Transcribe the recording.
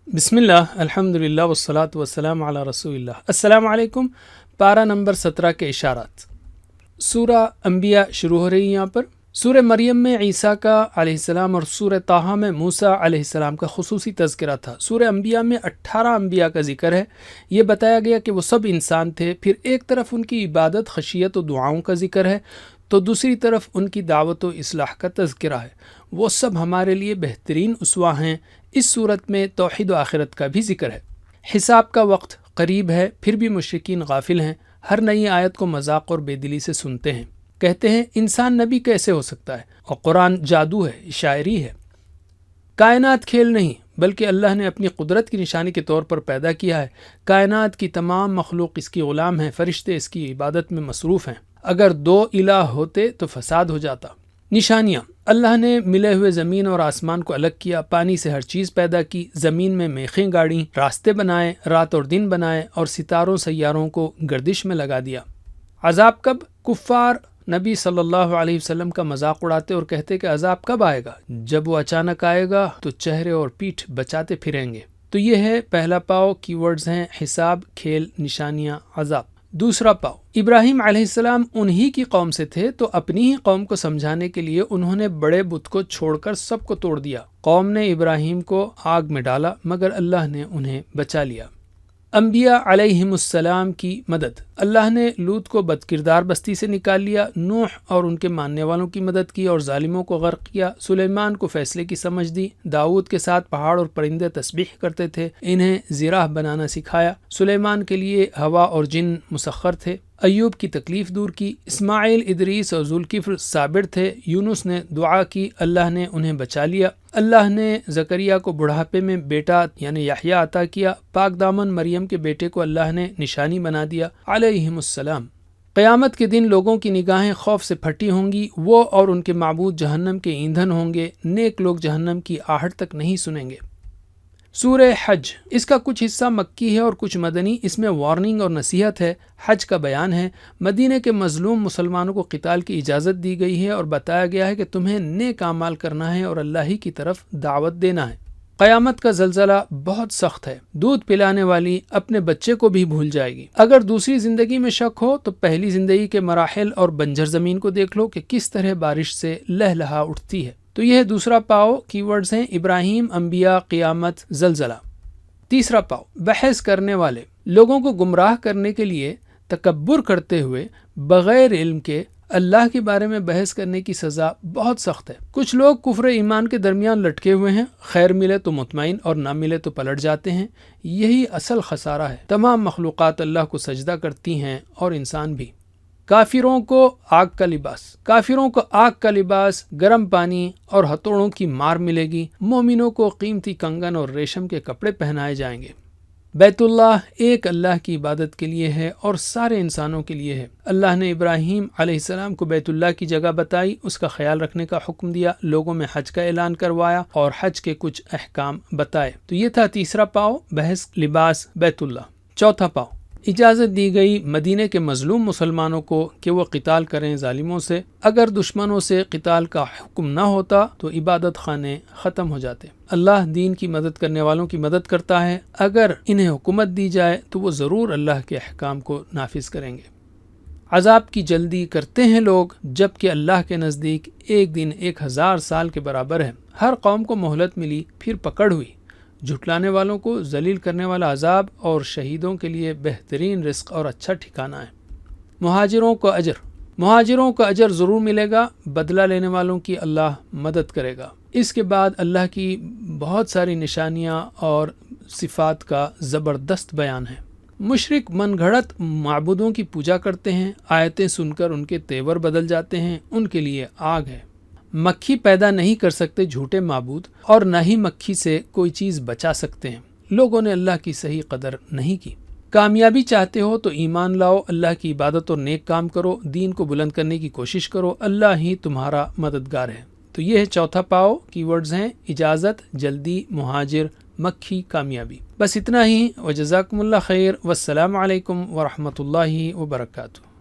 بسم اللہ الحمدللہ والصلاة والسلام علی رسول اللہ۔ السلام علیکم۔ پارہ نمبر 17 کے اشارات۔ سورہ انبیاء شروع ہو رہی ہے یہاں پر۔ سورہ مریم میں عیسیٰ کا علیہ السلام اور سورہ طٰہٰ میں موسیٰ علیہ السلام کا خصوصی تذکرہ تھا۔ سورہ انبیاء میں 18 انبیاء کا ذکر ہے۔ یہ بتایا گیا کہ وہ سب انسان تھے۔ پھر ایک طرف ان کی عبادت، خشیت و دعاؤں کا ذکر ہے، تو دوسری طرف ان کی دعوت و اصلاح کا تذکرہ ہے۔ وہ سب ہمارے لیے بہترین اسوہ ہیں۔ اس صورت میں توحید و آخرت کا بھی ذکر ہے۔ حساب کا وقت قریب ہے، پھر بھی مشرکین غافل ہیں۔ ہر نئی آیت کو مذاق اور بے دلی سے سنتے ہیں۔ کہتے ہیں انسان نبی کیسے ہو سکتا ہے، اور قرآن جادو ہے، شاعری ہے۔ کائنات کھیل نہیں بلکہ اللہ نے اپنی قدرت کی نشانی کے طور پر پیدا کیا ہے۔ کائنات کی تمام مخلوق اس کی غلام ہیں، فرشتے اس کی عبادت میں مصروف ہیں۔ اگر دو الہ ہوتے تو فساد ہو جاتا۔ نشانیاں: اللہ نے ملے ہوئے زمین اور آسمان کو الگ کیا، پانی سے ہر چیز پیدا کی، زمین میں میخیں گاڑیں، راستے بنائے، رات اور دن بنائے، اور ستاروں سیاروں کو گردش میں لگا دیا۔ عذاب کب؟ کفار نبی صلی اللہ علیہ وسلم کا مذاق اڑاتے اور کہتے کہ عذاب کب آئے گا؟ جب وہ اچانک آئے گا تو چہرے اور پیٹھ بچاتے پھریں گے۔ تو یہ ہے پہلا پاؤ، کی ورڈز ہیں حساب، کھیل، نشانیاں، عذاب۔ دوسرا پاؤ، ابراہیم علیہ السلام انہی کی قوم سے تھے، تو اپنی ہی قوم کو سمجھانے کے لیے انہوں نے بڑے بت کو چھوڑ کر سب کو توڑ دیا۔ قوم نے ابراہیم کو آگ میں ڈالا مگر اللہ نے انہیں بچا لیا۔ انبیاء علیہم السلام کی مدد: اللہ نے لوط کو بد کردار بستی سے نکال لیا، نوح اور ان کے ماننے والوں کی مدد کی اور ظالموں کو غرق کیا، سلیمان کو فیصلے کی سمجھ دی، داؤد کے ساتھ پہاڑ اور پرندے تسبیح کرتے تھے، انہیں زراح بنانا سکھایا، سلیمان کے لیے ہوا اور جن مسخر تھے، ایوب کی تکلیف دور کی، اسماعیل، ادریس اور ذوالکفل صابر تھے، یونس نے دعا کی، اللہ نے انہیں بچا لیا، اللہ نے زکریا کو بڑھاپے میں بیٹا یعنی یحییٰ عطا کیا، پاک دامن مریم کے بیٹے کو اللہ نے نشانی بنا دیا علیہم السلام۔ قیامت کے دن لوگوں کی نگاہیں خوف سے پھٹی ہوں گی، وہ اور ان کے معبود جہنم کے ایندھن ہوں گے، نیک لوگ جہنم کی آہٹ تک نہیں سنیں گے۔ سورہ حج، اس کا کچھ حصہ مکی ہے اور کچھ مدنی۔ اس میں وارننگ اور نصیحت ہے، حج کا بیان ہے۔ مدینہ کے مظلوم مسلمانوں کو قتال کی اجازت دی گئی ہے اور بتایا گیا ہے کہ تمہیں نیک اعمال کرنا ہے اور اللہ ہی کی طرف دعوت دینا ہے۔ قیامت کا زلزلہ بہت سخت ہے، دودھ پلانے والی اپنے بچے کو بھی بھول جائے گی۔ اگر دوسری زندگی میں شک ہو تو پہلی زندگی کے مراحل اور بنجر زمین کو دیکھ لو کہ کس طرح بارش سے لہلہا اٹھتی ہے۔ تو یہ دوسرا پاؤ، کی ورڈز ہیں ابراہیم، انبیاء، قیامت، زلزلہ۔ تیسرا پاؤ، بحث کرنے والے لوگوں کو گمراہ کرنے کے لیے تکبر کرتے ہوئے بغیر علم کے اللہ کے بارے میں بحث کرنے کی سزا بہت سخت ہے۔ کچھ لوگ کفر ایمان کے درمیان لٹکے ہوئے ہیں، خیر ملے تو مطمئن اور نہ ملے تو پلٹ جاتے ہیں۔ یہی اصل خسارہ ہے۔ تمام مخلوقات اللہ کو سجدہ کرتی ہیں اور انسان بھی۔ کافروں کو آگ کا لباس، گرم پانی اور ہتھوڑوں کی مار ملے گی۔ مومنوں کو قیمتی کنگن اور ریشم کے کپڑے پہنائے جائیں گے۔ بیت اللہ ایک اللہ کی عبادت کے لیے ہے اور سارے انسانوں کے لیے ہے۔ اللہ نے ابراہیم علیہ السلام کو بیت اللہ کی جگہ بتائی، اس کا خیال رکھنے کا حکم دیا، لوگوں میں حج کا اعلان کروایا اور حج کے کچھ احکام بتائے۔ تو یہ تھا تیسرا پاؤ، بحث، لباس، بیت اللہ۔ چوتھا پاؤ، اجازت دی گئی مدینے کے مظلوم مسلمانوں کو کہ وہ قتال کریں ظالموں سے۔ اگر دشمنوں سے قتال کا حکم نہ ہوتا تو عبادت خانے ختم ہو جاتے۔ اللہ دین کی مدد کرنے والوں کی مدد کرتا ہے۔ اگر انہیں حکومت دی جائے تو وہ ضرور اللہ کے احکام کو نافذ کریں گے۔ عذاب کی جلدی کرتے ہیں لوگ، جبکہ اللہ کے نزدیک ایک دن 1000 سال کے برابر ہے۔ ہر قوم کو مہلت ملی، پھر پکڑ ہوئی۔ جھٹلانے والوں کو ذلیل کرنے والا عذاب اور شہیدوں کے لیے بہترین رزق اور اچھا ٹھکانہ ہے۔ مہاجروں کا اجر ضرور ملے گا، بدلہ لینے والوں کی اللہ مدد کرے گا۔ اس کے بعد اللہ کی بہت ساری نشانیاں اور صفات کا زبردست بیان ہے۔ مشرک من گھڑت معبودوں کی پوجا کرتے ہیں، آیتیں سن کر ان کے تیور بدل جاتے ہیں، ان کے لیے آگ ہے۔ مکھی پیدا نہیں کر سکتے جھوٹے معبود، اور نہ ہی مکھی سے کوئی چیز بچا سکتے ہیں۔ لوگوں نے اللہ کی صحیح قدر نہیں کی۔ کامیابی چاہتے ہو تو ایمان لاؤ، اللہ کی عبادت اور نیک کام کرو، دین کو بلند کرنے کی کوشش کرو، اللہ ہی تمہارا مددگار ہے۔ تو یہ ہے چوتھا پاؤ، کی ورڈز ہیں اجازت، جلدی، مہاجر، مکھی، کامیابی۔ بس اتنا ہی۔ وجزاکم اللہ خیر، والسلام علیکم ورحمۃ اللہ وبرکاتہ۔